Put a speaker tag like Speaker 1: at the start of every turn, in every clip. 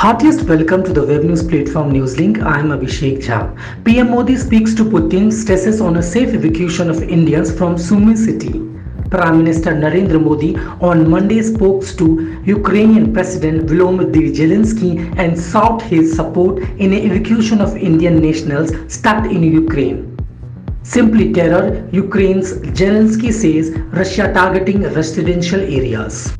Speaker 1: Heartiest welcome to the web news platform NewsLink. I am Abhishek Jha. PM Modi speaks to Putin, stresses on a safe evacuation of Indians from Sumy city. Prime Minister Narendra Modi on Monday spoke to Ukrainian President Volodymyr Zelensky and sought his support in an evacuation of Indian nationals stuck in Ukraine. Simply terror, Ukraine's Zelensky says Russia targeting residential areas.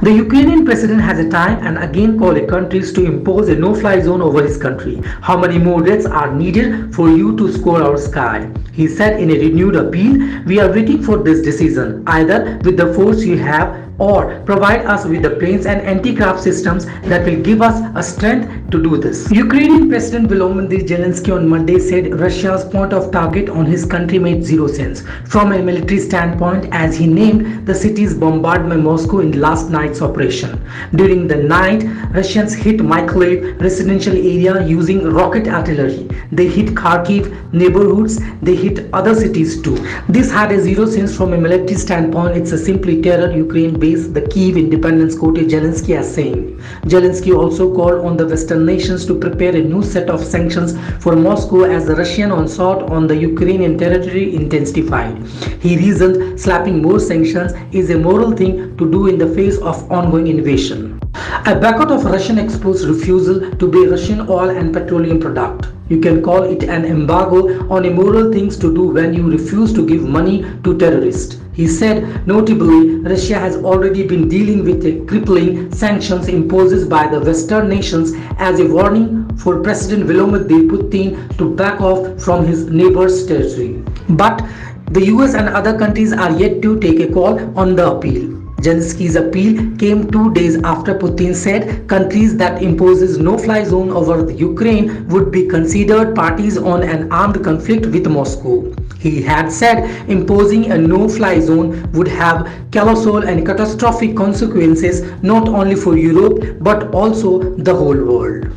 Speaker 1: The Ukrainian president has a time and again called countries to impose a no-fly zone over his country. How many more deaths are needed for you to score our sky? He said in a renewed appeal, we are waiting for this decision, either with the force you have or provide us with the planes and anti-craft systems that will give us a strength to do this. Ukrainian President Volodymyr Zelensky on Monday said Russia's point of target on his country made zero sense from a military standpoint, as he named the city's bombardment by Moscow in last night's operation. During the night, Russians hit Mykolaiv residential area using rocket artillery. They hit Kharkiv neighborhoods. They hit other cities too. This had a zero sense from a military standpoint. It's a simply terror, Ukraine based, the Kyiv Independence quoted Zelensky as saying. Zelensky also called on the Western nations to prepare a new set of sanctions for Moscow as the Russian onslaught on the Ukrainian territory intensified. He reasoned slapping more sanctions is a moral thing to do in the face of ongoing invasion. A boycott of Russian exports, refusal to buy Russian oil and petroleum product. You can call it an embargo on immoral things to do when you refuse to give money to terrorists. He said, notably, Russia has already been dealing with a crippling sanctions imposed by the Western nations as a warning for President Volodymyr Putin to back off from his neighbor's territory. But the US and other countries are yet to take a call on the appeal. Zelensky's appeal came 2 days after Putin said countries that imposes no-fly zone over the Ukraine would be considered parties on an armed conflict with Moscow. He had said imposing a no-fly zone would have colossal and catastrophic consequences not only for Europe but also the whole world.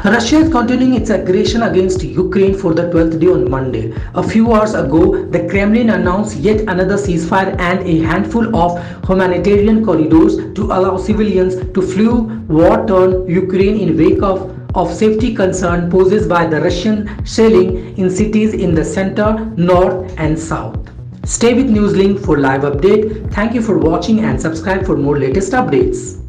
Speaker 1: Russia is continuing its aggression against Ukraine for the 12th day on Monday. A few hours ago, the Kremlin announced yet another ceasefire and a handful of humanitarian corridors to allow civilians to flee war-torn Ukraine in wake of safety concern posed by the Russian shelling in cities in the center, north and south. Stay with NewsLink for live update. Thank you for watching and subscribe for more latest updates.